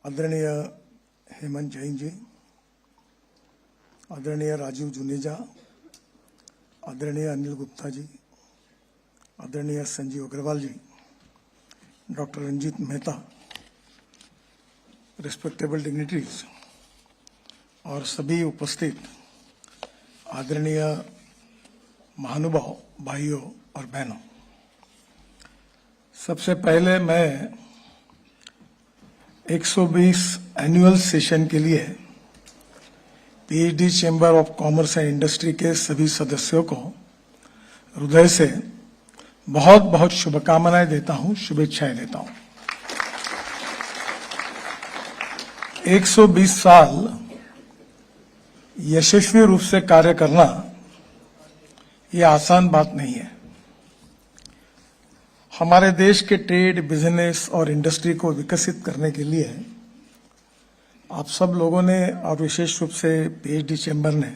आदरणीय हेमंत जैन जी, आदरणीय राजीव जुनेजा, आदरणीय अनिल गुप्ता जी, आदरणीय Sanjeev Agarwal ji, doctor Ranjit Mehta, respectable dignitaries और सभी उपस्थित आदरणीय महानुभाव भाइयों और बहनों, सबसे पहले मैं 120 एनुअल सेशन के लिए PhD chamber of commerce and industry के सभी सदस्यों को हृदय से बहुत बहुत शुभकामनाएं देता हूं, शुभेच्छाएं देता हूं। 120 साल यशस्वी रूप से कार्य करना यह आसान बात नहीं है। हमारे देश के ट्रेड, बिजनेस और इंडस्ट्री को विकसित करने के लिए आप सब लोगों ने और विशेष रूप से पीएचडी चैम्बर ने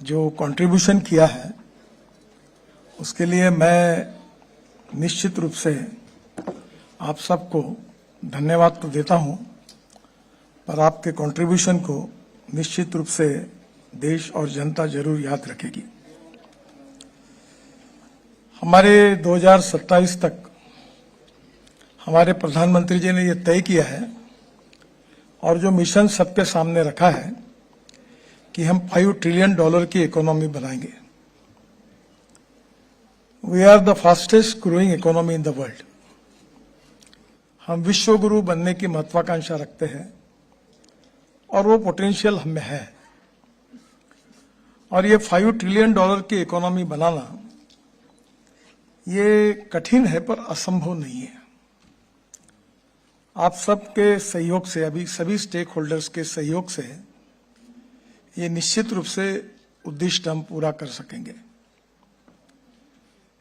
जो कंट्रीब्यूशन किया है, उसके लिए मैं निश्चित रूप से आप सबको धन्यवाद तो देता हूं, पर आपके कंट्रीब्यूशन को निश्चित रूप से देश और जनता जरूर याद रखेगी। हमारे 2027 तक हमारे प्रधानमंत्री जी ने यह तय किया है और जो मिशन सबके सामने रखा है कि हम $5 ट्रिलियन की इकोनॉमी बनाएंगे। We are the fastest growing economy in the world. हम विश्व गुरु बनने की महत्वाकांक्षा रखते हैं और वो पोटेंशियल हमें है। और ये $5 ट्रिलियन की इकोनॉमी बनाना ये कठिन है पर असंभव नहीं है। आप सबके सहयोग से, अभी सभी स्टेक होल्डर्स के सहयोग से ये निश्चित रूप से उद्दिष्ट हम पूरा कर सकेंगे।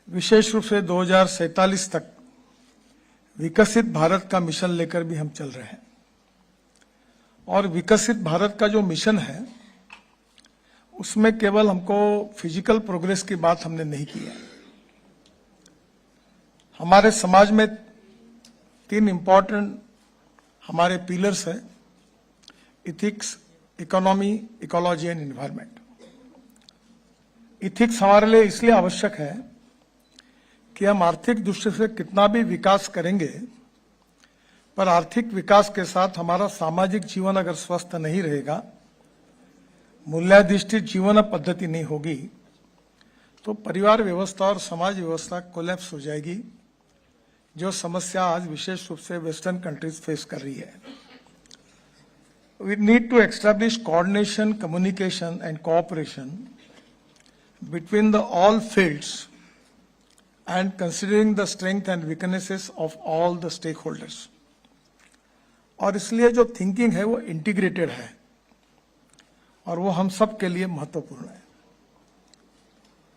विशेष रूप से 2047 तक विकसित भारत का मिशन लेकर भी हम चल रहे हैं। और विकसित भारत का जो मिशन है उसमें केवल हमको फिजिकल प्रोग्रेस की बात हमने नहीं की है। हमारे समाज में 3 इंपॉर्टेंट हमारे पिलर्स हैं: ethics, economy, ecology and environment. Ethics हमारे लिए इसलिए आवश्यक है कि हम आर्थिक दृष्टि से कितना भी विकास करेंगे, पर आर्थिक विकास के साथ हमारा सामाजिक जीवन अगर स्वस्थ नहीं रहेगा, मूल्याधिष्ठित जीवन पद्धति नहीं होगी, तो परिवार व्यवस्था और समाज व्यवस्था कोलैप्स हो जाएगी, जो समस्या आज विशेष रूप से वेस्टर्न कंट्रीज फेस कर रही है। We need to establish coordination, communication and cooperation between the all fields and considering the strength and weaknesses of all the stakeholders. और इसलिए जो थिंकिंग है वो इंटीग्रेटेड है और वो हम सब के लिए महत्वपूर्ण है।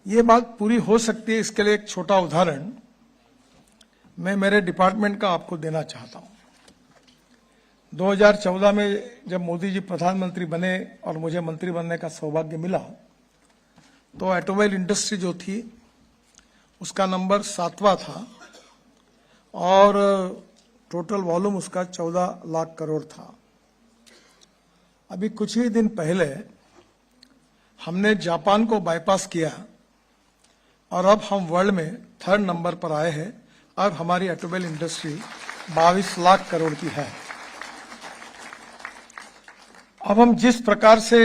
ये बात पूरी हो सकती है, इसके लिए एक छोटा उदाहरण मैं मेरे डिपार्टमेंट का आपको देना चाहता हूं। 2014 में जब मोदी जी प्रधानमंत्री बने और मुझे मंत्री बनने का सौभाग्य मिला, तो ऑटोमोबाइल इंडस्ट्री जो थी उसका नंबर 7वां था और टोटल वॉल्यूम उसका 14 लाख करोड़ था। अभी कुछ ही दिन पहले हमने जापान को बाईपास किया और अब हम वर्ल्ड में 3rd नंबर पर आए हैं और हमारी ऑटोमोबाइल इंडस्ट्री 22 लाख करोड़ की है। अब हम जिस प्रकार से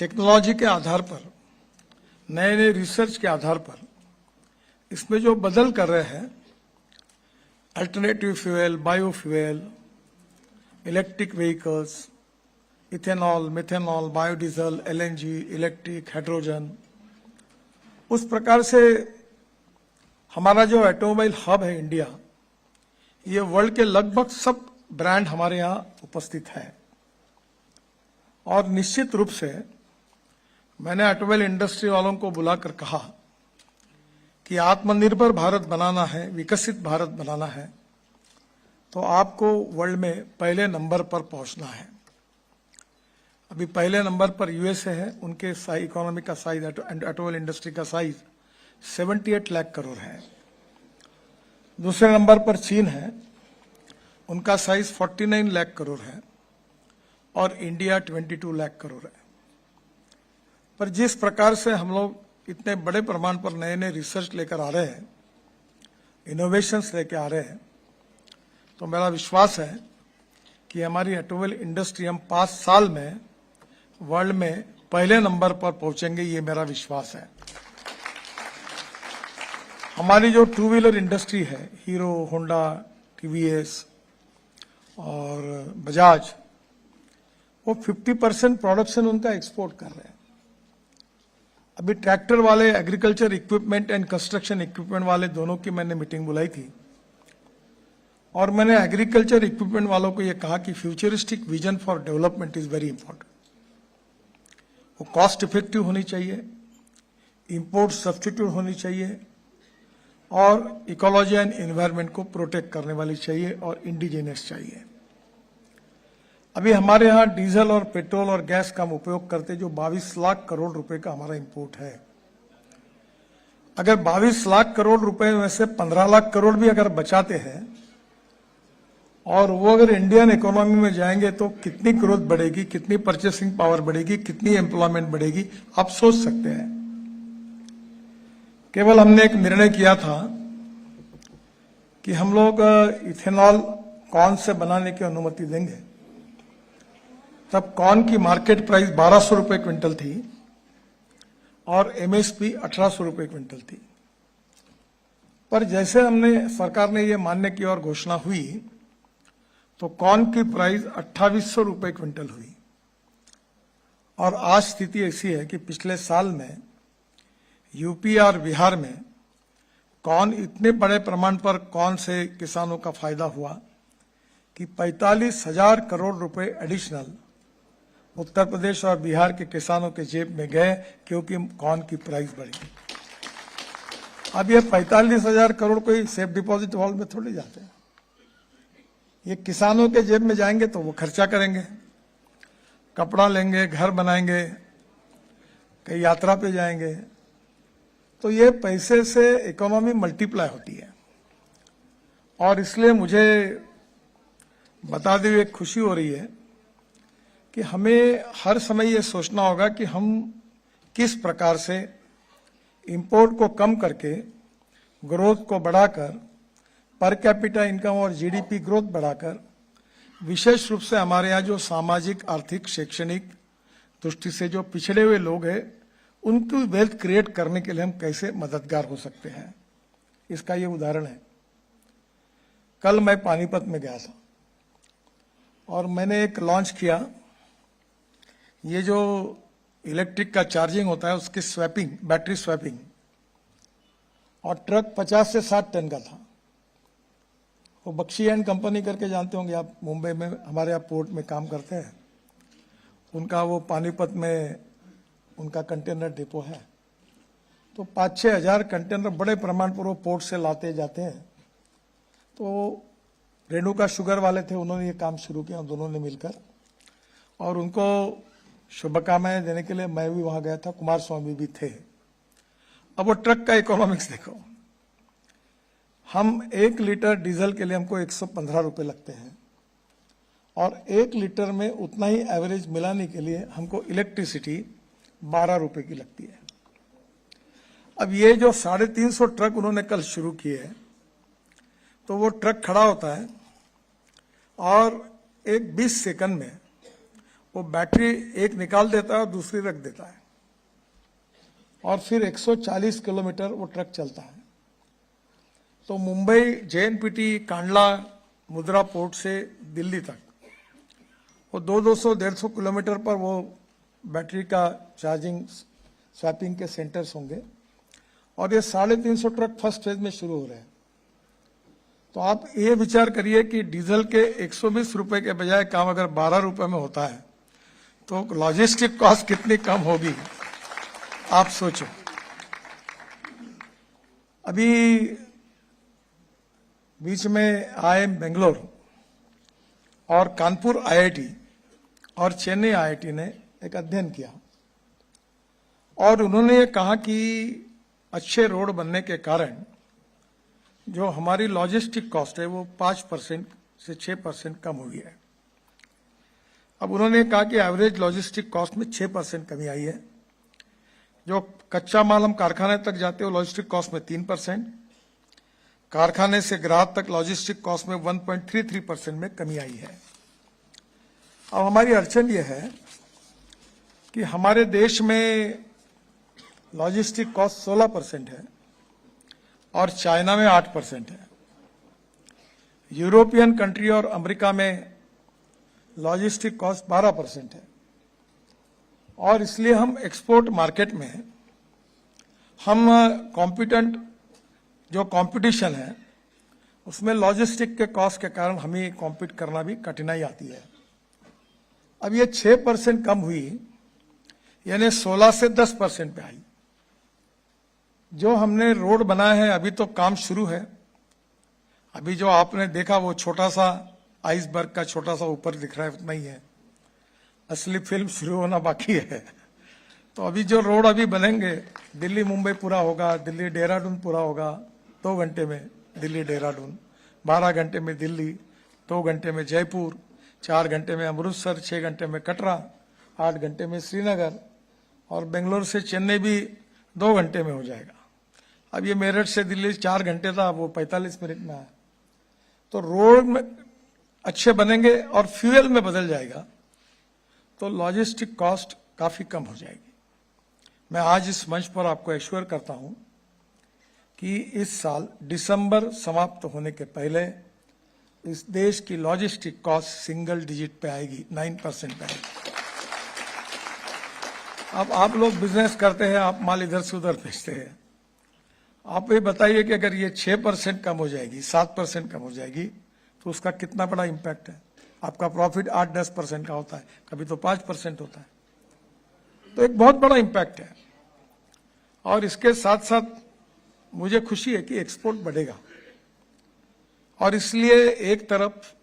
टेक्नोलॉजी के आधार पर, नए नए रिसर्च के आधार पर इसमें जो बदल कर रहे हैं, alternative fuel, biofuel, electric vehicles, ethanol, methanol, biodiesel, LNG, electric, hydrogen, उस प्रकार से हमारा जो ऑटोमोबाइल हब है इंडिया, ये वर्ल्ड के लगभग सब ब्रांड हमारे यहाँ उपस्थित है। और निश्चित रूप से मैंने ऑटोमोबाइल इंडस्ट्री वालों को बुलाकर कहा कि आत्मनिर्भर भारत बनाना है, विकसित भारत बनाना है, तो आपको वर्ल्ड में पहले नंबर पर पहुंचना है। अभी पहले नंबर पर यूएसए है, उनके इकोनॉमी का साइज, ऑटोमोबाइल इंडस्ट्री का साइज 78 लाख करोड़ है। दूसरे नंबर पर चीन है उनका साइज 49 लाख करोड़ है और इंडिया 22 लाख करोड़ है। पर जिस प्रकार से हम लोग इतने बड़े प्रमाण पर नए नए रिसर्च लेकर आ रहे हैं, इनोवेशंस लेकर आ रहे हैं, तो मेरा विश्वास है कि हमारी ऑटोमोबाइल इंडस्ट्री हम 5 साल में वर्ल्ड में पहले नंबर पर पहुंचेंगे, ये मेरा विश्वास है। हमारी जो टू व्हीलर इंडस्ट्री है, हीरो, होंडा, टीवीएस और बजाज, वो 50% प्रोडक्शन उनका एक्सपोर्ट कर रहे हैं। अभी ट्रैक्टर वाले, agriculture equipment and construction equipment वाले दोनों की मैंने मीटिंग बुलाई थी और मैंने एग्रीकल्चर इक्विपमेंट वालों को यह कहा कि futuristic vision for development is very important. वो कॉस्ट इफेक्टिव होनी चाहिए, इंपोर्ट सब्स्टिट्यूट होनी चाहिए और इकोलॉजी एंड एनवायरनमेंट को प्रोटेक्ट करने वाली चाहिए और इंडिजिनियस चाहिए। अभी हमारे यहाँ डीजल और पेट्रोल और गैस का हम उपयोग करते जो 22 लाख करोड़ रुपए का हमारा इंपोर्ट है। अगर 22 लाख करोड़ रुपए में से 15 लाख करोड़ भी अगर बचाते हैं और वो अगर इंडियन इकोनॉमी में जाएंगे तो कितनी ग्रोथ बढ़ेगी, कितनी परचेसिंग पावर बढ़ेगी, कितनी एम्प्लॉयमेंट बढ़ेगी, आप सोच सकते हैं। केवल हमने एक निर्णय किया था कि हम लोग इथेनॉल कॉर्न से बनाने की अनुमति देंगे। तब कॉर्न की मार्केट प्राइस 1200 रुपए क्विंटल थी और एमएसपी 1800 रुपए क्विंटल थी। पर जैसे हमने सरकार ने ये मानने की और घोषणा हुई तो कॉर्न की प्राइस 2800 रुपए क्विंटल हुई। और आज स्थिति ऐसी है कि पिछले साल में यूपी और बिहार में कॉर्न इतने बड़े प्रमाण पर कॉर्न से किसानों का फायदा हुआ कि 45,000 करोड़ रुपए एडिशनल उत्तर प्रदेश और बिहार के किसानों के जेब में गए क्योंकि कॉर्न की प्राइस बढ़ी। अब ये 45,000 करोड़ कोई सेफ डिपॉजिट वॉल्ट में थोड़ी जाते हैं, ये किसानों के जेब में जाएंगे तो वो खर्चा करेंगे, कपड़ा लेंगे, घर बनाएंगे, कहीं यात्रा पे जाएंगे, तो ये पैसे से इकोनॉमी मल्टीप्लाई होती है। और इसलिए मुझे बताते हुए खुशी हो रही है कि हमें हर समय ये सोचना होगा कि हम किस प्रकार से इंपोर्ट को कम करके ग्रोथ को बढ़ाकर, पर कैपिटा इनकम और जीडीपी ग्रोथ बढ़ाकर, विशेष रूप से हमारे यहाँ जो सामाजिक, आर्थिक, शैक्षणिक दृष्टि से जो पिछड़े हुए लोग हैं उनकी वेल्थ क्रिएट करने के लिए हम कैसे मददगार हो सकते हैं, इसका ये उदाहरण है। कल मैं पानीपत में गया था और मैंने एक लॉन्च किया, ये जो इलेक्ट्रिक का चार्जिंग होता है उसकी स्वैपिंग, बैटरी स्वैपिंग, और ट्रक 50 से 60 टन का था। वो बख्शी एंड कंपनी करके जानते होंगे आप, मुंबई में हमारे यहाँ पोर्ट में काम करते हैं, उनका वो पानीपत में उनका कंटेनर डिपो है। तो 5-6 हजार कंटेनर बड़े प्रमाण पर वो पोर्ट से लाते जाते हैं। तो रेणुका शुगर वाले थे, उन्होंने ये काम शुरू किया दोनों ने मिलकर, और उनको शुभकामनाएं देने के लिए मैं भी वहां गया था, कुमार स्वामी भी थे। अब वो ट्रक का इकोनॉमिक्स देखो, हम 1 लीटर डीजल के लिए हमको 115 रुपए लगते हैं और 1 लीटर में उतना ही एवरेज मिलाने के लिए हमको इलेक्ट्रिसिटी 12 रुपए की लगती है। अब ये जो 350 ट्रक उन्होंने कल शुरू किए, तो वो ट्रक खड़ा होता है और एक 20 सेकंड में वो बैटरी एक निकाल देता है और दूसरी रख देता है और फिर 140 किलोमीटर वो ट्रक चलता है। तो मुंबई जेएनपीटी, कांडला, मुद्रा पोर्ट से दिल्ली तक वो 200-150 किलोमीटर पर वो बैटरी का चार्जिंग स्वैपिंग के सेंटर्स होंगे और ये 350 ट्रक फर्स्ट फेज में शुरू हो रहे हैं। तो आप ये विचार करिए कि डीजल के 120 रुपए के बजाय काम अगर 12 रुपए में होता है तो लॉजिस्टिक कॉस्ट कितनी कम होगी, आप सोचो। अभी बीच में आईआईएम बेंगलोर और कानपुर आईआईटी और चेन्नई आईआईटी ने एक अध्ययन किया और उन्होंने ये कहा कि अच्छे रोड बनने के कारण जो हमारी लॉजिस्टिक कॉस्ट है वो 5% से 6% कम हुई है। अब उन्होंने कहा कि एवरेज लॉजिस्टिक कॉस्ट में 6% कमी आई है। जो कच्चा माल हम कारखाने तक जाते हो लॉजिस्टिक कॉस्ट में 3%, कारखाने से ग्राहक तक लॉजिस्टिक कॉस्ट में 1.33% में कमी आई है। अब हमारी अड़चन यह है कि हमारे देश में लॉजिस्टिक कॉस्ट 16% है और चाइना में 8% है। यूरोपियन कंट्री और अमेरिका में लॉजिस्टिक कॉस्ट 12% है और इसलिए हम एक्सपोर्ट मार्केट में हम कॉम्पिटेंट जो कंपटीशन है उसमें लॉजिस्टिक के कॉस्ट के कारण हमें कॉम्पीट करना भी कठिनाई आती है। अब ये 6% कम हुई यानी 16 से 10% पे आई। जो हमने रोड बनाया है अभी तो काम शुरू है। अभी जो आपने देखा वो छोटा सा आइसबर्ग का छोटा सा ऊपर दिख रहा है, उतना ही है। असली फिल्म शुरू होना बाकी है। तो अभी जो रोड अभी बनेंगे, दिल्ली मुंबई पूरा होगा, दिल्ली देहरादून पूरा होगा 2 घंटे में, दिल्ली देहरादून 12 घंटे में, दिल्ली 2 घंटे में, जयपुर 4 घंटे में, अमृतसर 6 घंटे में, कटरा 8 घंटे में, श्रीनगर और बेंगलोर से चेन्नई भी 2 घंटे में हो जाएगा। अब ये मेरठ से दिल्ली 4 घंटे था, वो 45 मिनट में आया। तो रोड में अच्छे बनेंगे और फ्यूल में बदल जाएगा तो लॉजिस्टिक कॉस्ट काफी कम हो जाएगी। मैं आज इस मंच पर आपको एश्योर करता हूं कि इस साल दिसंबर समाप्त होने के पहले इस देश की लॉजिस्टिक कॉस्ट सिंगल डिजिट पे आएगी, 9% पे आएगी। अब आप लोग बिजनेस करते हैं, आप माल इधर से उधर भेजते हैं। आप ये बताइए कि अगर ये 6% कम हो जाएगी, 7% कम हो जाएगी तो उसका कितना बड़ा इंपैक्ट है। आपका प्रॉफिट 8-10% का होता है, कभी तो 5% होता है, तो एक बहुत बड़ा इंपैक्ट है। और इसके साथ साथ मुझे खुशी है कि एक्सपोर्ट बढ़ेगा और इसलिए एक तरफ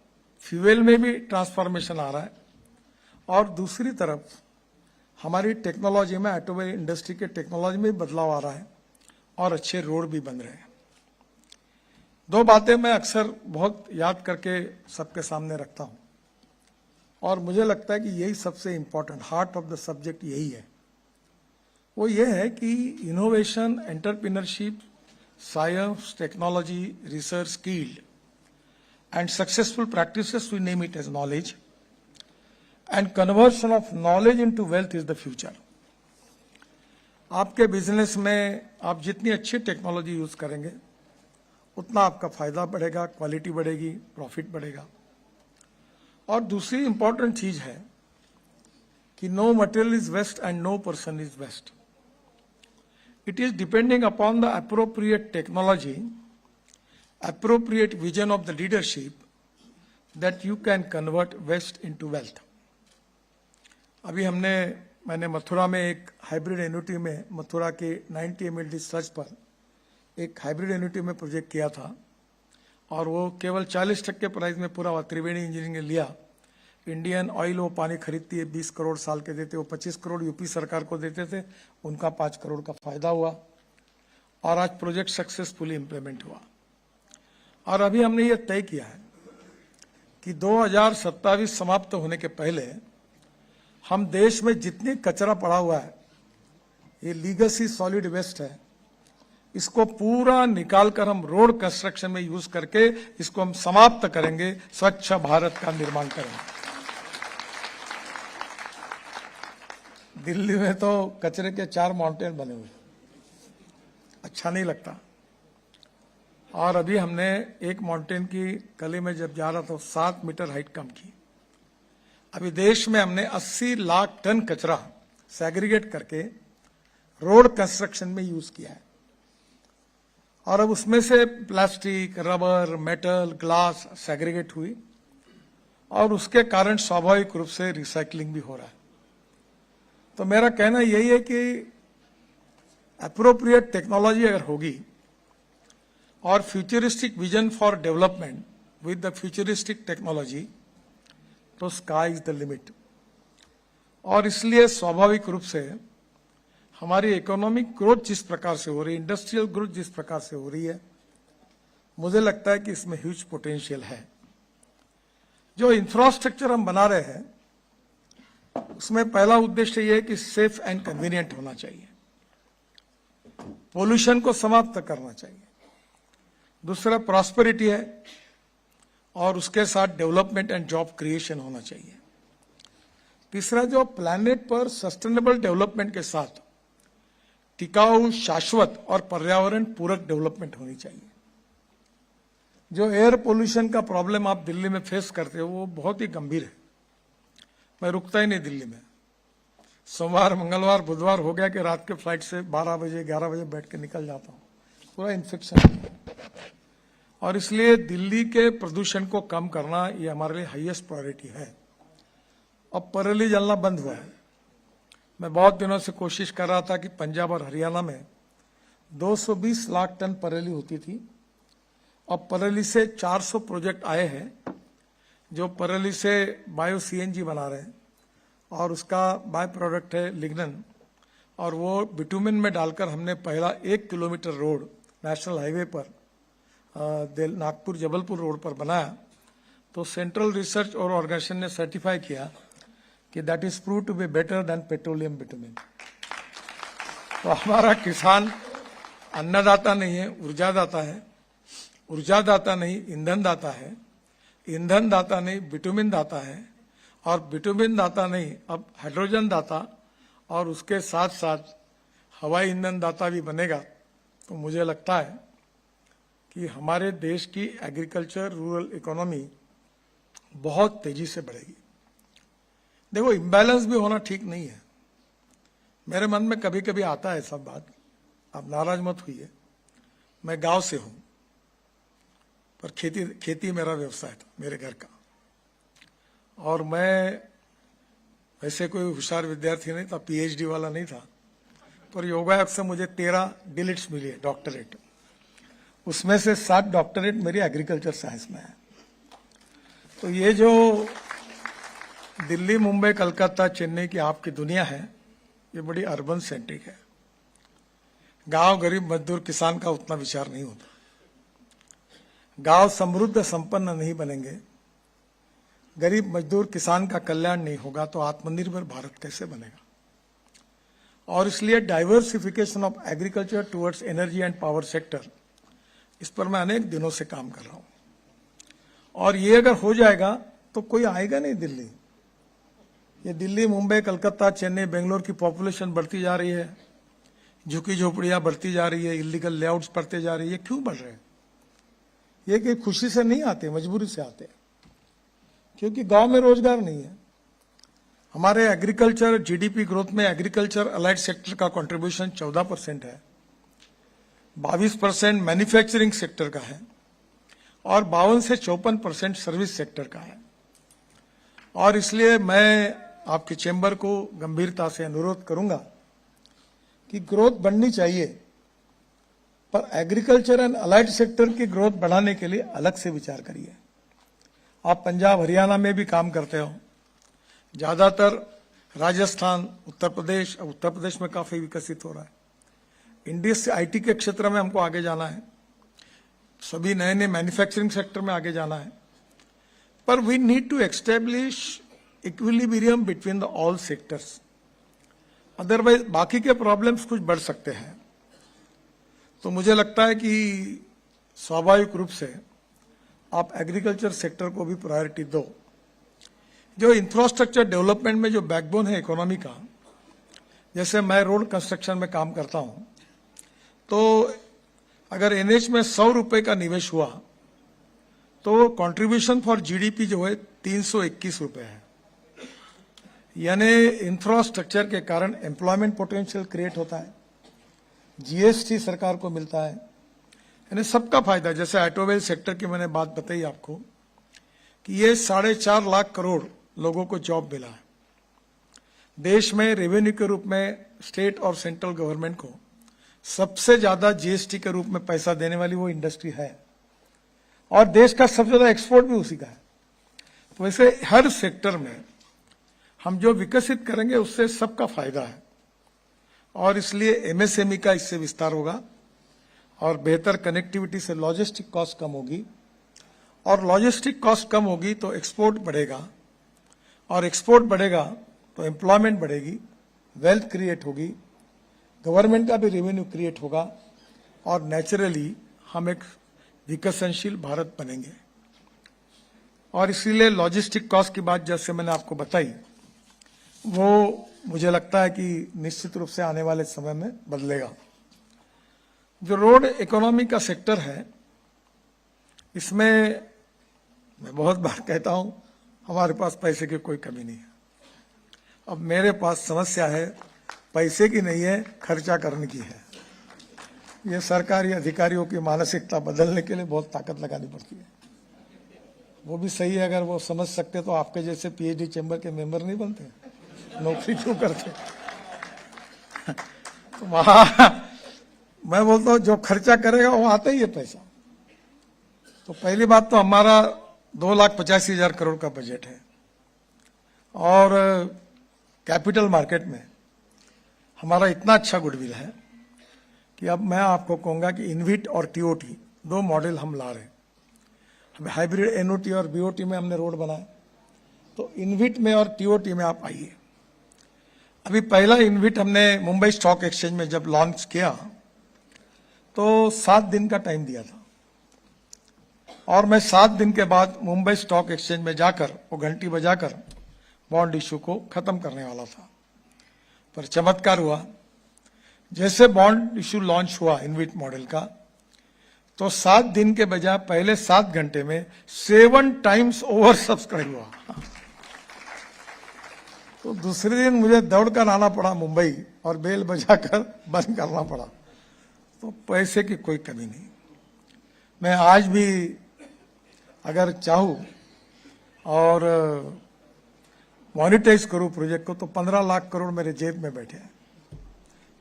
फ्यूल में भी ट्रांसफॉर्मेशन आ रहा है और दूसरी तरफ हमारी टेक्नोलॉजी में, ऑटोमोबाइल इंडस्ट्री के टेक्नोलॉजी में बदलाव आ रहा है और अच्छे रोड भी बन रहे हैं। 2 बातें मैं अक्सर बहुत याद करके सबके सामने रखता हूं और मुझे लगता है कि यही सबसे important heart of the subject यही है। वो ये है कि innovation, entrepreneurship, science, technology, research, skill and successful practices, we name it as knowledge, and conversion of knowledge into wealth is the future. आपके बिजनेस में आप जितनी अच्छी टेक्नोलॉजी यूज करेंगे उतना आपका फायदा बढ़ेगा, क्वालिटी बढ़ेगी, प्रॉफिट बढ़ेगा। और दूसरी इंपॉर्टेंट चीज है कि no material is waste and no person is waste. It is depending upon the appropriate technology, appropriate vision of the leadership that you can convert waste into wealth. अभी मैंने मथुरा में एक हाइब्रिड एन्युटी में, मथुरा के 90 ml search पर एक hybrid annuity में project किया था और वो केवल 40% प्राइस में पूरा हुआ। त्रिवेणी इंजीनियरिंग ने लिया। इंडियन ऑयल वो पानी खरीदती है, 20 करोड़ साल के देते, वो 25 करोड़ यूपी सरकार को देते थे, उनका 5 करोड़ का फायदा हुआ और आज प्रोजेक्ट सक्सेसफुली इंप्लीमेंट हुआ। और अभी हमने ये तय किया है कि 2027 समाप्त होने के पहले हम देश में जितनी कचरा पड़ा हुआ है, ये लीगेसी सॉलिड वेस्ट है, इसको पूरा निकालकर हम रोड कंस्ट्रक्शन में यूज करके इसको हम समाप्त करेंगे, स्वच्छ भारत का निर्माण करेंगे। दिल्ली में तो कचरे के 4 माउंटेन बने हुए, अच्छा नहीं लगता। और अभी हमने एक माउंटेन की कल में जब जा रहा था 7 मीटर हाइट कम की। अभी देश में हमने 80 लाख टन कचरा सेग्रीगेट करके रोड कंस्ट्रक्शन में यूज किया है और अब उसमें से plastic, rubber, metal, glass segregate हुई और उसके कारण स्वाभाविक रूप से रिसाइकलिंग भी हो रहा है। तो मेरा कहना यही है कि अप्रोप्रिएट टेक्नोलॉजी अगर होगी और futuristic vision for development with the futuristic technology, तो स्काई इज द लिमिट। और इसलिए स्वाभाविक रूप से हमारी इकोनॉमिक ग्रोथ जिस प्रकार से हो रही है, इंडस्ट्रियल ग्रोथ जिस प्रकार से हो रही है, मुझे लगता है कि इसमें ह्यूज पोटेंशियल है। जो इंफ्रास्ट्रक्चर हम बना रहे हैं उसमें पहला उद्देश्य ये है कि सेफ एंड कन्वीनियंट होना चाहिए, पोल्यूशन को समाप्त करना चाहिए। दूसरा प्रॉस्पेरिटी है और उसके साथ डेवलपमेंट एंड जॉब क्रिएशन होना चाहिए। तीसरा, जो प्लैनेट पर सस्टेनेबल डेवलपमेंट के साथ टिकाऊ, शाश्वत और पर्यावरण पूरक डेवलपमेंट होनी चाहिए। जो एयर पोल्यूशन का प्रॉब्लम आप दिल्ली में फेस करते हो वो बहुत ही गंभीर है। मैं रुकता ही नहीं दिल्ली में, सोमवार, मंगलवार, बुधवार हो गया कि रात के फ्लाइट से 12 बजे 11 बजे बैठ के निकल जाता हूं, पूरा इन्फेक्शन। और इसलिए दिल्ली के प्रदूषण को कम करना ये हमारे लिए हाईएस्ट प्रायोरिटी है। अब परेली जलना बंद हुआ है। मैं बहुत दिनों से कोशिश कर रहा था कि पंजाब और हरियाणा में 220 लाख टन परेली होती थी। अब परेली से 400 प्रोजेक्ट आए हैं जो परेली से बायो सीएनजी बना रहे हैं और उसका बाय प्रोडक्ट है लिग्नन, और वो बिटुमिन में डालकर हमने पहला 1 किलोमीटर रोड नेशनल हाईवे पर नागपुर जबलपुर रोड पर बनाया। तो सेंट्रल रिसर्च और ऑर्गेनाइजेशन ने सर्टिफाई किया कि that is prove to be better than petroleum bitumen. तो हमारा किसान अन्नदाता नहीं है, ऊर्जादाता है। ऊर्जादाता नहीं, ईंधन दाता है। ईंधन दाता नहीं, बिटुमिन दाता है। और बिटुमिन दाता नहीं, अब हाइड्रोजन दाता, और उसके साथ साथ हवाई ईंधन दाता भी बनेगा। तो मुझे लगता है कि हमारे देश की एग्रीकल्चर रूरल इकोनॉमी बहुत तेजी से बढ़ेगी। देखो, इम्बैलेंस भी होना ठीक नहीं है। मेरे मन में कभी कभी आता है सब बात, आप नाराज मत हुइए। मैं गांव से हूं, पर खेती मेरा व्यवसाय था, मेरे घर का। और मैं वैसे कोई होशियार विद्यार्थी नहीं था, पीएचडी वाला नहीं था, पर योगायोग से मुझे 13 डिलिट्स मिली है, डॉक्टरेट। उसमें से 7 डॉक्टरेट मेरी एग्रीकल्चर साइंस में है। तो ये जो दिल्ली, मुंबई, कलकत्ता, चेन्नई की आपकी दुनिया है, ये बड़ी अर्बन सेंट्रिक है। गांव, गरीब, मजदूर, किसान का उतना विचार नहीं होता। गांव समृद्ध संपन्न नहीं बनेंगे, गरीब, मजदूर, किसान का कल्याण नहीं होगा तो आत्मनिर्भर भारत कैसे बनेगा। और इसलिए diversification of agriculture towards energy and power sector, इस पर मैं अनेक दिनों से काम कर रहा हूं। और ये अगर हो जाएगा तो कोई आएगा नहीं दिल्ली। ये दिल्ली, मुंबई, कलकत्ता, चेन्नई, बेंगलोर की पॉपुलेशन बढ़ती जा रही है, झुकी झोपड़ियां बढ़ती जा रही है, इलीगल लेआउट्स बढ़ते जा रही है। क्यों बढ़ रहे हैं? ये कि खुशी से नहीं आते, मजबूरी से आते, क्योंकि गांव में रोजगार नहीं है। हमारे एग्रीकल्चर जीडीपी ग्रोथ में एग्रीकल्चर अलाइड सेक्टर का कंट्रीब्यूशन 14% है, 22% मैन्युफैक्चरिंग सेक्टर का है और 52 से 54% सर्विस सेक्टर का है। और इसलिए मैं आपके चेंबर को गंभीरता से अनुरोध करूंगा कि ग्रोथ बढ़नी चाहिए, पर एग्रीकल्चर एंड अलाइड सेक्टर की ग्रोथ बढ़ाने के लिए अलग से विचार करिए। आप पंजाब, हरियाणा में भी काम करते हो, ज्यादातर राजस्थान, उत्तर प्रदेश में काफी विकसित हो रहा है। इंडस्ट्री, आईटी के क्षेत्र में हमको आगे जाना है, सभी नए नए मैन्युफैक्चरिंग सेक्टर में आगे जाना है। पर we need to establish equilibrium between the all sectors, otherwise बाकी के प्रॉब्लम्स कुछ बढ़ सकते हैं। तो मुझे लगता है कि स्वाभाविक रूप से आप एग्रीकल्चर सेक्टर को भी प्रायोरिटी दो। जो इंफ्रास्ट्रक्चर डेवलपमेंट में जो बैकबोन है इकोनॉमी का, जैसे मैं रोड कंस्ट्रक्शन में काम करता हूं, तो अगर एनएच में 100 रुपए का निवेश हुआ तो कंट्रीब्यूशन फॉर जीडीपी जो है 321 रुपए है। यानी इंफ्रास्ट्रक्चर के कारण एम्प्लॉयमेंट पोटेंशियल क्रिएट होता है, जीएसटी सरकार को मिलता है, यानी सबका फायदा। जैसे ऑटोमोबाइल सेक्टर की मैंने बात बताई आपको कि ये 4.5 लाख करोड़ लोगों को जॉब मिला है। देश में रेवेन्यू के रूप में स्टेट और सेंट्रल गवर्नमेंट को सबसे ज्यादा जीएसटी के रूप में पैसा देने वाली वो इंडस्ट्री है, और देश का सबसे ज्यादा एक्सपोर्ट भी उसी का है। तो वैसे हर सेक्टर में हम जो विकसित करेंगे उससे सबका फायदा है, और इसलिए एमएसएमई का इससे विस्तार होगा और बेहतर कनेक्टिविटी से लॉजिस्टिक कॉस्ट कम होगी, और लॉजिस्टिक कॉस्ट कम होगी तो एक्सपोर्ट बढ़ेगा, और एक्सपोर्ट बढ़ेगा तो एम्प्लॉयमेंट बढ़ेगी, वेल्थ क्रिएट होगी, गवर्नमेंट का भी रेवेन्यू क्रिएट होगा, और नेचुरली हम एक विकसनशील भारत बनेंगे। और इसीलिए लॉजिस्टिक कॉस्ट की बात जैसे मैंने आपको बताई, वो मुझे लगता है कि निश्चित रूप से आने वाले समय में बदलेगा। जो रोड इकोनॉमी का सेक्टर है, इसमें मैं बहुत बार कहता हूं, हमारे पास पैसे की कोई कमी नहीं है। अब मेरे पास समस्या है पैसे की नहीं है, खर्चा करने की है। ये सरकारी अधिकारियों की मानसिकता बदलने के लिए बहुत ताकत लगानी पड़ती है। वो भी सही है, अगर वो समझ सकते तो आपके जैसे पीएचडी चैम्बर के मेंबर नहीं बनते, नौकरी क्यों करते। तो वहां मैं बोलता हूं जो खर्चा करेगा वो आता ही है पैसा। तो पहली बात तो हमारा 2,85,000 करोड़ का बजट है, और कैपिटल मार्केट में हमारा इतना अच्छा गुडविल है कि अब मैं आपको कहूंगा कि इनविट और टीओटी 2 मॉडल हम ला रहे हैं। हाइब्रिड एनओटी और बीओटी में हमने रोड बनाया, तो इनविट में और टीओटी में आप आइए। अभी पहला इनविट हमने मुंबई स्टॉक एक्सचेंज में जब लॉन्च किया तो 7 दिन का टाइम दिया था, और मैं 7 दिन के बाद मुंबई स्टॉक एक्सचेंज में जाकर वो घंटी बजाकर बॉन्ड इश्यू को खत्म करने वाला था। पर चमत्कार हुआ, जैसे बॉन्ड इश्यू लॉन्च हुआ इनविट मॉडल का, तो 7 दिन के बजाय पहले 7 घंटे में 7 टाइम्स ओवर सब्सक्राइब हुआ। तो दूसरे दिन मुझे दौड़कर आना पड़ा मुंबई, और बेल बजाकर बंद करना पड़ा। तो पैसे की कोई कमी नहीं। मैं आज भी अगर चाहूं और मॉनिटाइज करूं प्रोजेक्ट को, तो 15 लाख करोड़ मेरे जेब में बैठे हैं,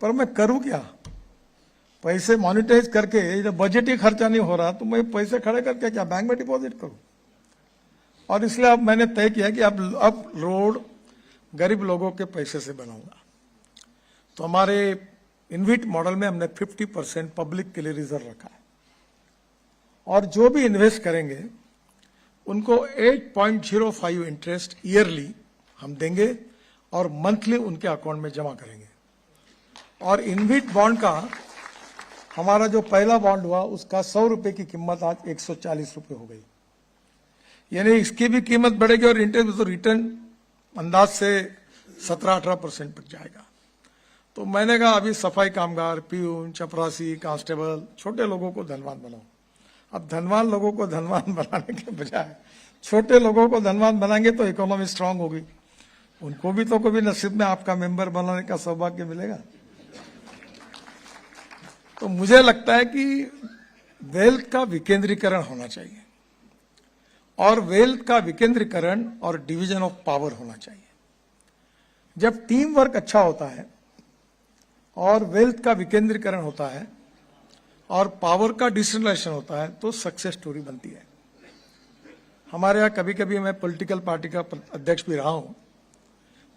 पर मैं करूं क्या? पैसे मॉनिटाइज करके जब बजट ही खर्चा नहीं हो रहा, तो मैं पैसे खड़े करके क्या बैंक में डिपॉजिट करूं? और इसलिए अब मैंने तय किया कि अब रोड गरीब लोगों के पैसे से बनाऊंगा। तो हमारे इनविट मॉडल में हमने 50% पब्लिक के लिए रिजर्व रखा है, और जो भी इन्वेस्ट करेंगे उनको 8.05 इंटरेस्ट ईयरली हम देंगे, और मंथली उनके अकाउंट में जमा करेंगे। और इनविट बॉन्ड का हमारा जो पहला बॉन्ड हुआ, उसका 100 रुपए की कीमत आज 140 रुपए हो गई। यानी इसकी भी कीमत बढ़ेगी, और इंटरेस्ट तो रिटर्न अंदाज से 17-18% तक जाएगा। तो मैंने कहा अभी सफाई कामगार, पियून, चपरासी, कांस्टेबल, छोटे लोगों को धनवान बनाओ। अब धनवान लोगों को धनवान बनाने के बजाय छोटे लोगों को धनवान बनाएंगे तो इकोनॉमी स्ट्रांग होगी। उनको भी तो कभी नसीब में आपका मेंबर बनाने का सौभाग्य मिलेगा। तो मुझे लगता है कि वेल्थ का विकेंद्रीकरण होना चाहिए, और वेल्थ का विकेंद्रीकरण और डिवीजन ऑफ पावर होना चाहिए। जब टीम वर्क अच्छा होता है और वेल्थ का विकेंद्रीकरण होता है और पावर का डिसेंट्रलाइजेशन होता है, तो सक्सेस स्टोरी बनती है। हमारे यहाँ कभी कभी मैं पॉलिटिकल पार्टी का अध्यक्ष भी रहा हूं,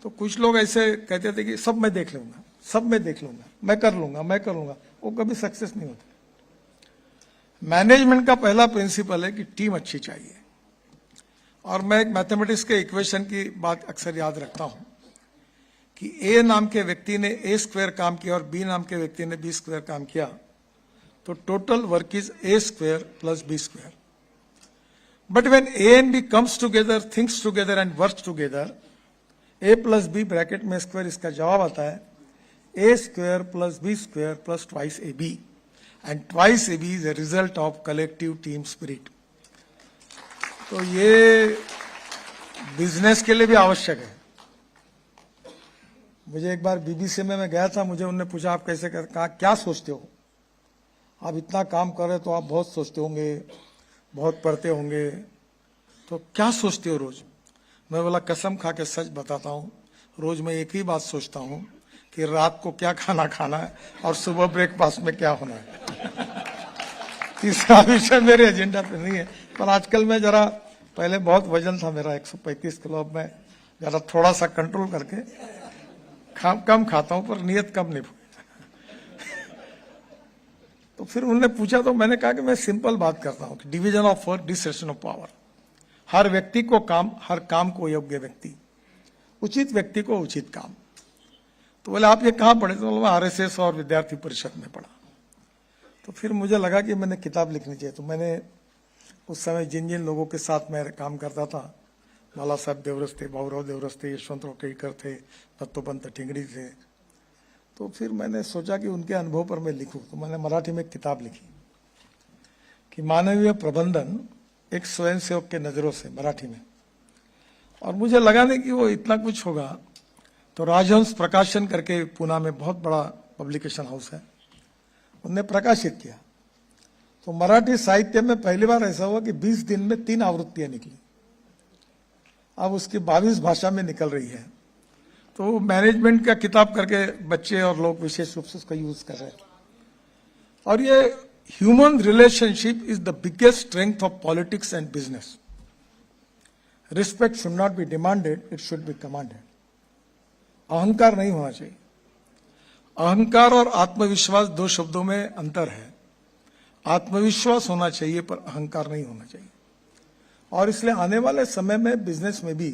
तो कुछ लोग ऐसे कहते थे कि सब मैं देख लूंगा, सब मैं देख लूंगा, मैं कर लूंगा। वो कभी सक्सेस नहीं होता। मैनेजमेंट का पहला प्रिंसिपल है कि टीम अच्छी चाहिए। और मैं एक मैथमेटिक्स के इक्वेशन की बात अक्सर याद रखता हूं कि ए नाम के व्यक्ति ने ए स्क्वायर काम किया और बी नाम के व्यक्ति ने बी स्क्वायर काम किया, तो total work is A square plus B square. But when A and B comes together, thinks together and works together, A plus B bracket में स्क्वायर, इसका जवाब आता है A square plus B square plus twice A B, and twice A B is a result of collective team spirit. तो ये business के लिए भी आवश्यक है। मुझे एक बार बीबीसी में मैं गया था, मुझे उन्होंने पूछा आप कैसे कर, कहा क्या सोचते हो, आप इतना काम कर रहे तो आप बहुत सोचते होंगे, बहुत पढ़ते होंगे, तो क्या सोचते हो रोज? मैं बोला कसम खा के सच बताता हूँ, रोज मैं एक ही बात सोचता हूँ कि रात को क्या खाना खाना है और सुबह ब्रेकफास्ट में क्या होना है। तीसरा विषय मेरे एजेंडा पे नहीं है। पर आजकल मैं जरा, पहले बहुत वजन था मेरा 135 किलो, अब मैं जरा थोड़ा सा कंट्रोल करके कम खाता हूं, पर नियत कम नहीं। तो तो फिर उन्होंने पूछा तो मैंने कहा कि मैं सिंपल बात करता हूं कि division of work, distribution of power. हर व्यक्ति को काम, हर काम को योग्य व्यक्ति, उचित व्यक्ति को उचित काम। तो बोले आप ये कहाँ पढ़े? तो बोले आरएसएस और विद्यार्थी परिषद में पढ़ा। तो फिर मुझे लगा कि मैंने किताब लिखनी चाहिए। तो मैंने उस समय जिन जिन लोगों के साथ मैं काम करता था, बाला साहब देवरस थे, बाबूराव देवरस थे, यशवंतराव केईकर थे, दत्तोपंत ठिंगड़ी थे। तो फिर मैंने सोचा कि उनके अनुभव पर मैं लिखूं। तो मैंने मराठी में एक किताब लिखी कि मानवीय प्रबंधन एक स्वयंसेवक के नजरों से, मराठी में। और मुझे लगा नहीं कि वो इतना कुछ होगा। तो राजहंस प्रकाशन करके पूना में बहुत बड़ा पब्लिकेशन हाउस है, उनने प्रकाशित किया। तो मराठी साहित्य में पहली बार ऐसा हुआ कि 20 दिन में 3 आवृत्तियां निकली। अब उसकी 22 भाषा में निकल रही है। तो मैनेजमेंट का किताब करके बच्चे और लोग विशेष रूप से उसका यूज कर रहे हैं। और ये human relationship is the biggest strength of politics and business. Respect should not be demanded, it should be commanded. अहंकार नहीं होना चाहिए। अहंकार और आत्मविश्वास 2 शब्दों में अंतर है। आत्मविश्वास होना चाहिए पर अहंकार नहीं होना चाहिए। और इसलिए आने वाले समय में बिजनेस में भी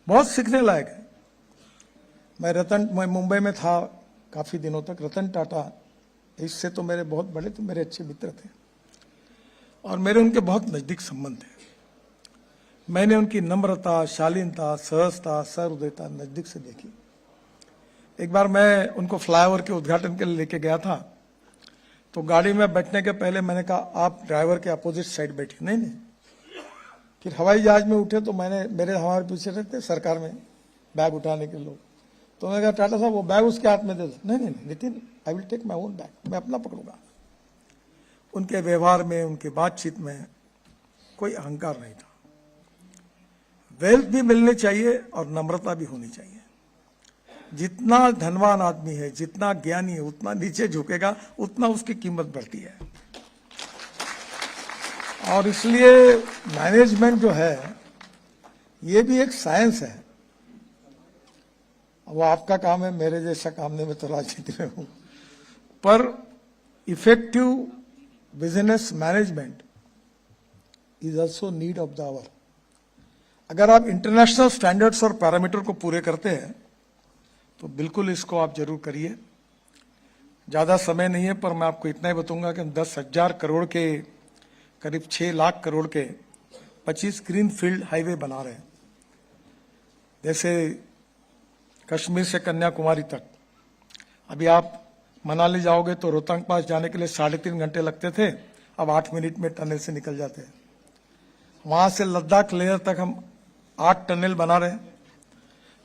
बहुत सीखने लायक है। मैं मुंबई में था काफी दिनों तक। रतन टाटा, इससे तो मेरे बहुत बड़े, तो मेरे अच्छे मित्र थे और मेरे उनके बहुत नजदीक संबंध थे। मैंने उनकी नम्रता, शालीनता, सहजता, सहृदयता नजदीक से देखी। एक बार मैं उनको फ्लाईओवर के उद्घाटन के लिए लेके गया था। तो गाड़ी में बैठने के पहले मैंने कहा आप ड्राइवर के अपोजिट साइड बैठिए। नहीं। फिर हवाई जहाज में उठे तो मेरे हमारे पीछे रहते सरकार में बैग उठाने के लोग। तो मैंने कहा टाटा साहब वो बैग उसके हाथ में दे दो। नहीं Nitin, I will take my own bag, मैं अपना पकड़ूंगा। उनके व्यवहार में, उनके बातचीत में कोई अहंकार नहीं था। वेल्थ भी मिलनी चाहिए और नम्रता भी होनी चाहिए। जितना धनवान आदमी है, जितना ज्ञानी है, उतना नीचे झुकेगा, उतना उसकी कीमत बढ़ती है। और इसलिए मैनेजमेंट जो है ये भी एक साइंस है। वो आपका काम है, मेरे जैसा काम नहीं, मैं तो राजनीति में हूं। पर effective business management is also need of the hour. अगर आप इंटरनेशनल स्टैंडर्ड्स और पैरामीटर को पूरे करते हैं तो बिल्कुल इसको आप जरूर करिए। ज्यादा समय नहीं है, पर मैं आपको इतना ही बताऊंगा कि 10,000 करोड़ के, करीब 6 लाख करोड़ के 25 ग्रीन फील्ड हाईवे बना रहे हैं। जैसे कश्मीर से कन्याकुमारी तक। अभी आप मनाली जाओगे तो रोहतांग पास जाने के लिए 3.5 घंटे लगते थे, अब 8 मिनट में टनल से निकल जाते हैं। वहां से लद्दाख लेह तक हम 8 टनल बना रहे हैं।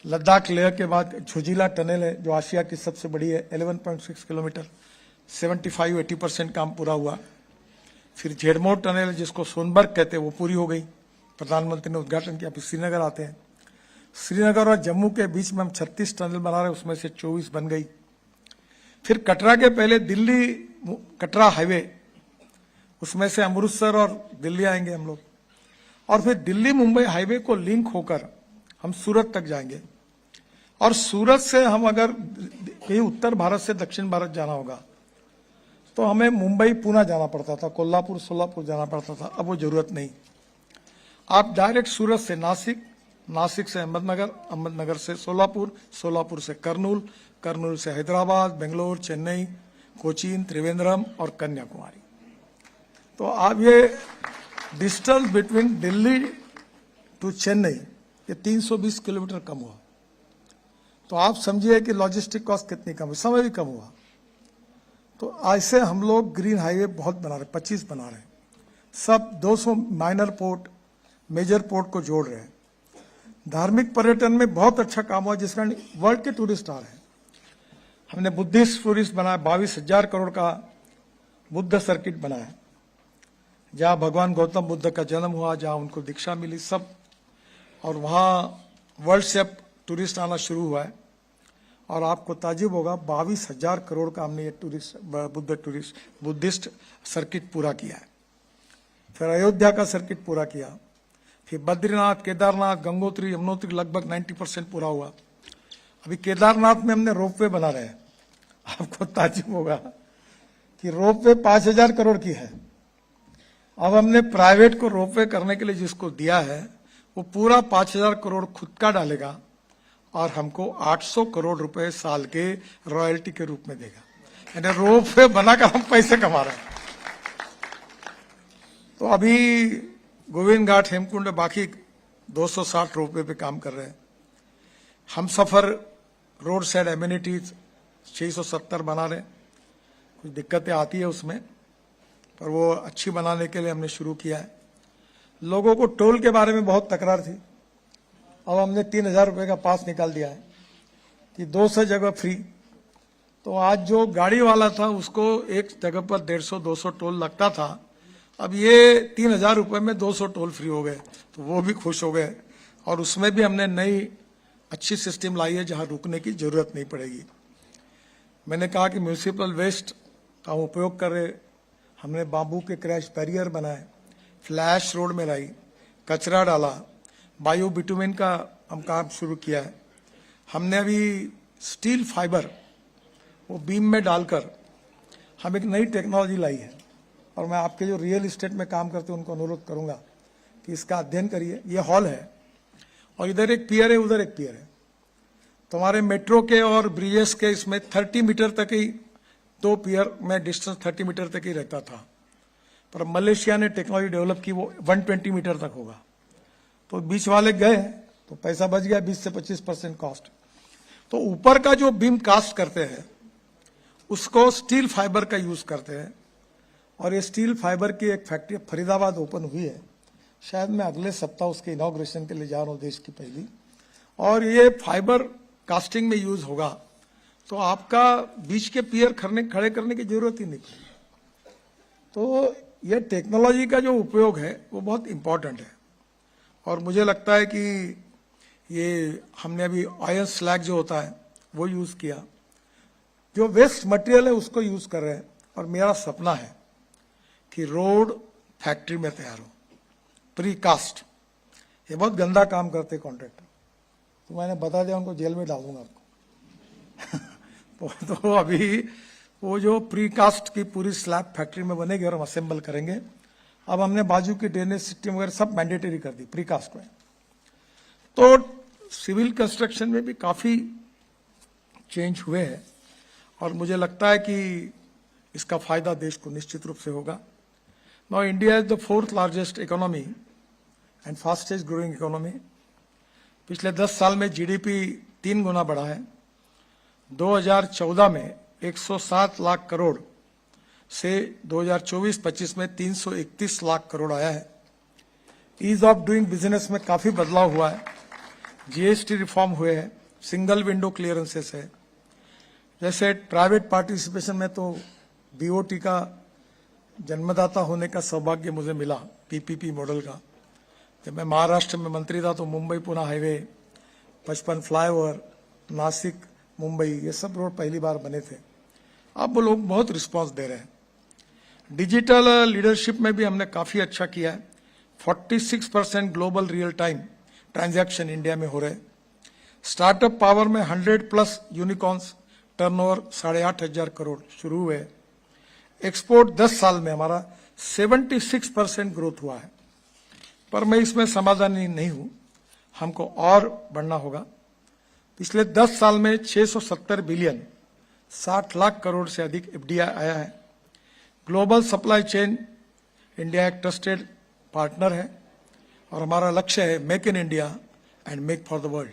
लद्दाख लेह के बाद झुजिला टनल है जो आसिया की सबसे बड़ी है, 11.6 किलोमीटर, 75-80% काम पूरा हुआ। फिर झेड़मोर टनल जिसको सोनबर्ग कहते हैं वो पूरी हो गई, प्रधानमंत्री ने उद्घाटन किया। फिर श्रीनगर आते हैं, श्रीनगर और जम्मू के बीच में हम 36 टनल बना रहे हैं, उसमें से 24 बन गई। फिर कटरा के पहले दिल्ली कटरा हाईवे, उसमें से अमृतसर और दिल्ली आएंगे हम लोग। और फिर दिल्ली मुंबई हाईवे को लिंक होकर हम सूरत तक जाएंगे। और सूरत से हम अगर कहीं उत्तर भारत से दक्षिण भारत जाना होगा तो हमें मुंबई पूना जाना पड़ता था, कोल्हापुर सोलापुर जाना पड़ता था। अब वो जरूरत नहीं, आप डायरेक्ट सूरत से नासिक, नासिक से अहमदनगर, अहमदनगर से सोलापुर, सोलापुर से कर्नूल, कर्नूल से हैदराबाद, बेंगलोर, चेन्नई, कोचीन, त्रिवेंद्रम और कन्याकुमारी। तो आप ये distance between Delhi to Chennai ये 320 किलोमीटर कम हुआ। तो आप समझिए कि लॉजिस्टिक कॉस्ट कितनी कम है, समय भी कम हुआ। तो ऐसे हम लोग ग्रीन हाईवे बहुत बना रहे, 25 बना रहे हैं। सब 200 माइनर पोर्ट, मेजर पोर्ट को जोड़ रहे हैं। धार्मिक पर्यटन में बहुत अच्छा काम हुआ, जिस कारण वर्ल्ड के टूरिस्ट आ रहे हैं। हमने बुद्धिस्ट टूरिस्ट बनाया, 22,000 करोड़ का बुद्ध सर्किट बनाया, जहां भगवान गौतम बुद्ध का जन्म हुआ, जहां उनको दीक्षा मिली सब। और वहां वर्ल्ड से अब टूरिस्ट आना शुरू हुआ है। और आपको ताजुब होगा, 22,000 करोड़ का हमने ये बुद्धिस्ट सर्किट पूरा किया है। फिर अयोध्या का सर्किट पूरा किया, फिर बद्रीनाथ, केदारनाथ, गंगोत्री, यमुनोत्री लगभग 90% पूरा हुआ। अभी केदारनाथ में हमने रोपवे बना रहे हैं। आपको ताजुब होगा कि रोपवे 5,000 करोड़ की है। अब हमने प्राइवेट को रोपवे करने के लिए जिसको दिया है वो पूरा 5,000 करोड़ खुद का डालेगा और हमको 800 करोड़ रुपए साल के रॉयल्टी के रूप में देगा। यानी रोपवे बनाकर हम पैसे कमा रहे हैं। तो अभी गोविंद घाट, हेमकुंड, बाकी 260 रोपवे पे काम कर रहे हैं। हम सफर रोड साइड एमिनिटीज 670 बना रहे हैं। कुछ दिक्कतें आती है उसमें, पर वो अच्छी बनाने के लिए हमने शुरू किया है। लोगों को टोल के बारे में बहुत तकरार थी, अब हमने 3,000 रुपये का पास निकाल दिया है कि 200 जगह फ्री। तो आज जो गाड़ी वाला था उसको एक जगह पर 150-200 टोल लगता था, अब ये 3,000 रुपये में 200 टोल फ्री हो गए, तो वो भी खुश हो गए। और उसमें भी हमने नई अच्छी सिस्टम लाई है जहां रुकने की जरूरत नहीं पड़ेगी। मैंने कहा कि म्यूनिसिपल वेस्ट का हम उपयोग कर रहे, हमने बांबू के क्रैश बैरियर बनाए, फ्लैश रोड में लाई, कचरा डाला, बायो बिटुमेन का हम काम शुरू किया है। हमने अभी स्टील फाइबर वो बीम में डालकर हम एक नई टेक्नोलॉजी लाई है, और मैं आपके जो रियल इस्टेट में काम करते हैं उनको अनुरोध करूंगा कि इसका अध्ययन करिए। ये हॉल है और इधर एक पियर है, उधर एक पियर है। तुम्हारे मेट्रो के और ब्रिजेस के इसमें 30 मीटर तक ही, 2 पियर में डिस्टेंस 30 मीटर तक ही रहता था, पर मलेशिया ने टेक्नोलॉजी डेवलप की, वो 120 मीटर तक होगा। तो बीच वाले गए तो पैसा बच गया, 20 से 25% कॉस्ट। तो ऊपर का जो बीम कास्ट करते हैं उसको स्टील फाइबर का यूज करते हैं, और ये स्टील फाइबर की एक फैक्ट्री फरीदाबाद ओपन हुई है। शायद मैं अगले सप्ताह उसके इनॉग्रेशन के लिए जा रहा हूँ, देश की पहली। और ये फाइबर कास्टिंग में यूज होगा, तो आपका बीच के पियर खड़े करने की जरूरत ही नहीं पड़ेगी। तो ये टेक्नोलॉजी का जो उपयोग है वो बहुत इंपॉर्टेंट है, और मुझे लगता है कि ये हमने अभी आयरन स्लैग जो होता है वो यूज किया, जो वेस्ट मटेरियल है उसको यूज कर रहे हैं। और मेरा सपना है कि रोड फैक्ट्री में तैयार हो, प्री कास्ट। ये बहुत गंदा काम करते कॉन्ट्रैक्टर, तो मैंने बता दिया उनको, जेल में डाल दूंगा आपको। तो अभी वो जो प्री कास्ट की पूरी स्लैब फैक्ट्री में बनेगी और हम असेंबल करेंगे। अब हमने बाजू की ड्रेनेज सिस्टम वगैरह सब मैंडेटरी कर दी प्री कास्ट में। तो सिविल कंस्ट्रक्शन में भी काफी चेंज हुए हैं, और मुझे लगता है कि इसका फायदा देश को निश्चित रूप से होगा। Now India is the 4th largest economy and fastest growing economy. पिछले 10 साल में जीडीपी 3 गुना बढ़ा है। 2014 में 107 लाख करोड़ से 2024-25 में 331 लाख करोड़ आया है। ईज ऑफ डूइंग बिजनेस में काफी बदलाव हुआ है, जीएसटी रिफॉर्म हुए हैं, सिंगल विंडो क्लियरेंसेस है। जैसे प्राइवेट पार्टिसिपेशन में तो बीओटी का जन्मदाता होने का सौभाग्य मुझे मिला, पीपीपी मॉडल का। जब मैं महाराष्ट्र में मंत्री था तो मुंबई पुणे हाईवे, 55 फ्लाईओवर, नासिक मुंबई, ये सब रोड पहली बार बने थे। अब वो लोग बहुत रिस्पांस दे रहे हैं। डिजिटल लीडरशिप में भी हमने काफी अच्छा किया है। 46% global real time transaction India में हो रहे हैं। स्टार्टअप पावर में 100+ यूनिकॉर्न्स, टर्नओवर 8,500 करोड़ शुरू हुए। एक्सपोर्ट 10 साल में हमारा 76% ग्रोथ हुआ है। पर मैं इसमें समाधानी नहीं हूं, हमको और बढ़ना होगा। पिछले 10 साल में 670 बिलियन, 60 लाख करोड़ से अधिक एफडीआई आया है। ग्लोबल सप्लाई चेन इंडिया एक ट्रस्टेड पार्टनर है, और हमारा लक्ष्य है make in India and make for the world.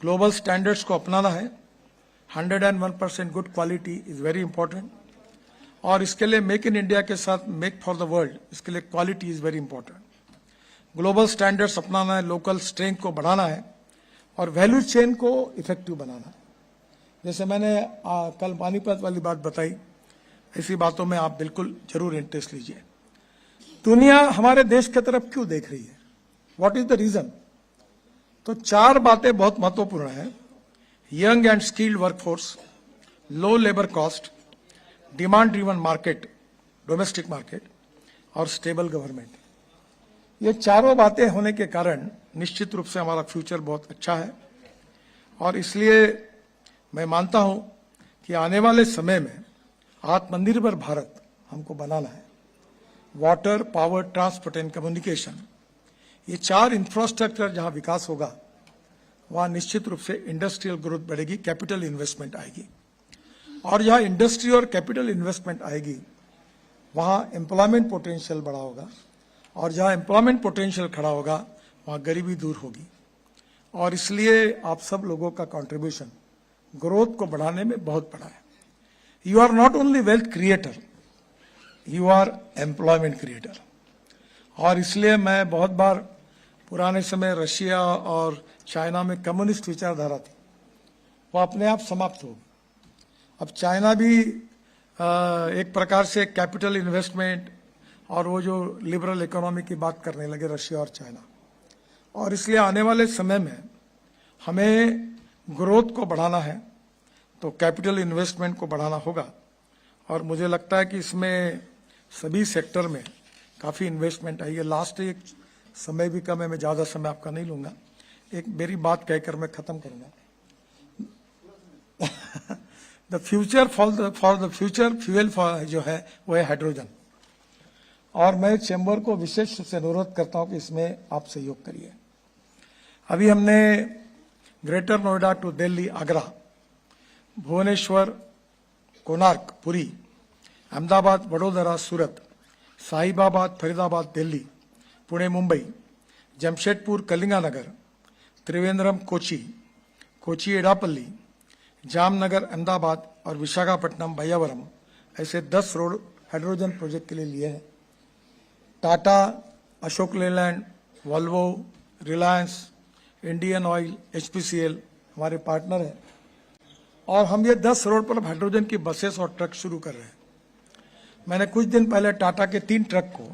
Global standards को अपनाना है। 101% good quality is very important, और इसके लिए मेक इन इंडिया के साथ मेक फॉर द वर्ल्ड, इसके लिए quality is very important. Global standards अपनाना है, लोकल स्ट्रेंथ को बढ़ाना है, और वैल्यू चेन को इफेक्टिव बनाना है। जैसे मैंने कल पानीपत वाली बात बताई, ऐसी बातों में आप बिल्कुल जरूर इंटरेस्ट लीजिए। दुनिया हमारे देश की तरफ क्यों देख रही है, व्हाट इज द रीजन? तो 4 बातें बहुत महत्वपूर्ण है। Young and skilled workforce, low labour cost, demand driven market, domestic market, और स्टेबल गवर्नमेंट। ये चारों बातें होने के कारण निश्चित रूप से हमारा फ्यूचर बहुत अच्छा है, और इसलिए मैं मानता हूं कि आने वाले समय में आत्मनिर्भर भारत हमको बनाना है। Water, power, transport and communication, ये 4 इंफ्रास्ट्रक्चर जहां विकास होगा वहां निश्चित रूप से इंडस्ट्रियल ग्रोथ बढ़ेगी, कैपिटल इन्वेस्टमेंट आएगी। और जहां इंडस्ट्री और कैपिटल इन्वेस्टमेंट आएगी वहां एम्प्लॉयमेंट पोटेंशियल बड़ा होगा, और जहां एम्प्लॉयमेंट पोटेंशियल खड़ा होगा वहां गरीबी दूर होगी। और इसलिए आप सब लोगों का कंट्रीब्यूशन ग्रोथ को बढ़ाने में बहुत बड़ा है। You are not only wealth creator, you are employment creator. और इसलिए मैं बहुत बार, पुराने समय रशिया और चाइना में कम्युनिस्ट विचारधारा थी, वो अपने आप समाप्त होगी। अब चाइना भी एक प्रकार से कैपिटल इन्वेस्टमेंट और वो जो लिबरल इकोनॉमी की बात करने लगे, रशिया और चाइना। और इसलिए आने वाले समय में हमें ग्रोथ को बढ़ाना है तो कैपिटल इन्वेस्टमेंट को बढ़ाना होगा। और मुझे लगता है कि इसमें सभी सेक्टर में काफ़ी इन्वेस्टमेंट आई है। लास्ट एक समय भी कम है, मैं ज़्यादा समय आपका नहीं लूँगा, एक मेरी बात कहकर मैं ख़त्म करूँगा। The future for the future fuel जो है वो है हाइड्रोजन। और मैं चैम्बर को विशेष रूप से अनुरोध करता हूँ कि इसमें आप सहयोग करिए। अभी हमने ग्रेटर नोएडा टू दिल्ली, आगरा, भुवनेश्वर, कोणार्क, पुरी, अहमदाबाद, वडोदरा, सूरत, साहिबाबाद, फरीदाबाद, दिल्ली, पुणे, मुंबई, जमशेदपुर, कलिंगानगर, त्रिवेंद्रम, कोची, एडापल्ली, जामनगर, अहमदाबाद और विशाखापट्टनम, भैयावरम, ऐसे 10 रोड हाइड्रोजन प्रोजेक्ट के लिए लिए हैं। Tata, Ashok Leyland, Volvo, Reliance, Indian oil, HPCL हमारे पार्टनर हैं। और हम ये 10 रोड पर हाइड्रोजन की बसेस और ट्रक शुरू कर रहे हैं। मैंने कुछ दिन पहले टाटा के 3 ट्रक को,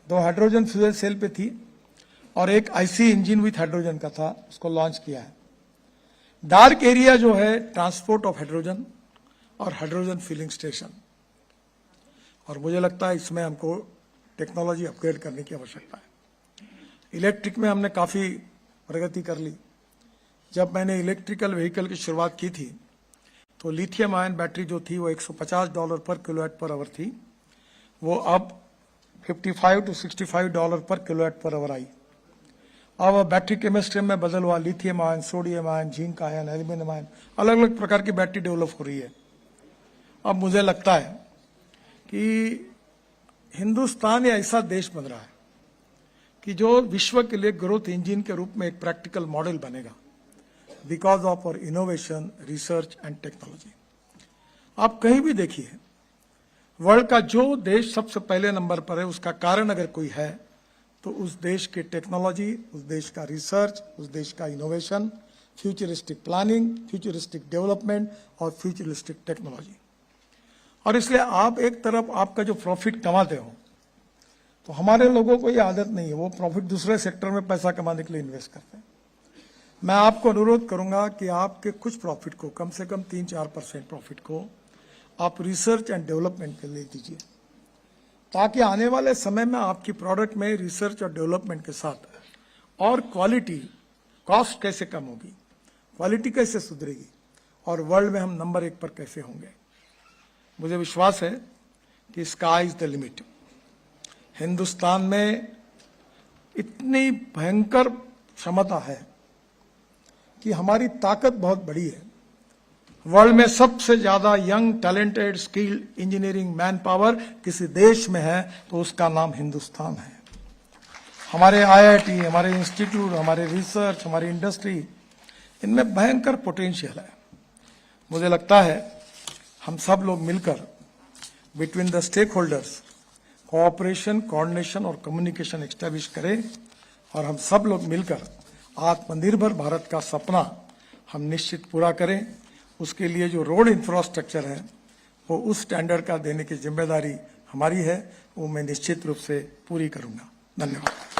2 हाइड्रोजन फ्यूल सेल पे थी और एक IC इंजन विथ हाइड्रोजन का था, उसको लॉन्च किया है। डार्क एरिया जो है ट्रांसपोर्ट ऑफ हाइड्रोजन और हाइड्रोजन फिलिंग स्टेशन। और मुझे लगता है इसमें हमको टेक्नोलॉजी अपग्रेड करने की आवश्यकता है। इलेक्ट्रिक में हमने काफ़ी प्रगति कर ली। जब मैंने इलेक्ट्रिकल व्हीकल की शुरुआत की थी तो लिथियम आयन बैटरी जो थी वो $150 पर किलोवाट पर आवर थी, वो अब $55 to $65 पर किलोवाट पर आवर आई। अब बैटरी केमिस्ट्री में बदल हुआ, lithium ion, sodium ion, zinc ion, aluminium ion, अलग अलग प्रकार की बैटरी डेवलप हो रही है। अब मुझे लगता है कि हिंदुस्तान एक ऐसा देश बन रहा है कि जो विश्व के लिए ग्रोथ इंजन के रूप में एक प्रैक्टिकल मॉडल बनेगा, because of our innovation, research and technology. आप कहीं भी देखिए, वर्ल्ड का जो देश सबसे पहले नंबर पर है, उसका कारण अगर कोई है तो उस देश की टेक्नोलॉजी, उस देश का रिसर्च, उस देश का innovation, futuristic planning, futuristic development और फ्यूचरिस्टिक टेक्नोलॉजी। और इसलिए आप एक तरफ आपका जो प्रॉफिट कमाते हो, तो हमारे लोगों को ये आदत नहीं है, वो प्रॉफिट दूसरे सेक्टर में पैसा कमाने के लिए इन्वेस्ट करते हैं। मैं आपको अनुरोध करूंगा कि आपके कुछ प्रॉफिट को, कम से कम 3-4% प्रॉफिट को आप रिसर्च एंड डेवलपमेंट के लिए दीजिए, ताकि आने वाले समय में आपकी प्रोडक्ट में रिसर्च और डेवलपमेंट के साथ और क्वालिटी, कॉस्ट कैसे कम होगी, क्वालिटी कैसे सुधरेगी और वर्ल्ड में हम नंबर 1 पर कैसे होंगे। मुझे विश्वास है कि sky is the limit. Hindustan में इतनी भयंकर क्षमता है कि हमारी ताकत बहुत बड़ी है। वर्ल्ड में सबसे ज्यादा young, talented, skilled engineering man power किसी देश में है तो उसका नाम हिंदुस्तान है। हमारे IIT, हमारे इंस्टीट्यूट, हमारे रिसर्च, हमारी इंडस्ट्री, इनमें भयंकर पोटेंशियल है। मुझे लगता है हम सब लोग मिलकर between the stakeholders cooperation, coordination और कम्युनिकेशन एस्टैब्लिश करें और हम सब लोग मिलकर आत्मनिर्भर भारत का सपना हम निश्चित पूरा करें। उसके लिए जो रोड इंफ्रास्ट्रक्चर है वो उस स्टैंडर्ड का देने की जिम्मेदारी हमारी है, वो मैं निश्चित रूप से पूरी करूंगा। धन्यवाद।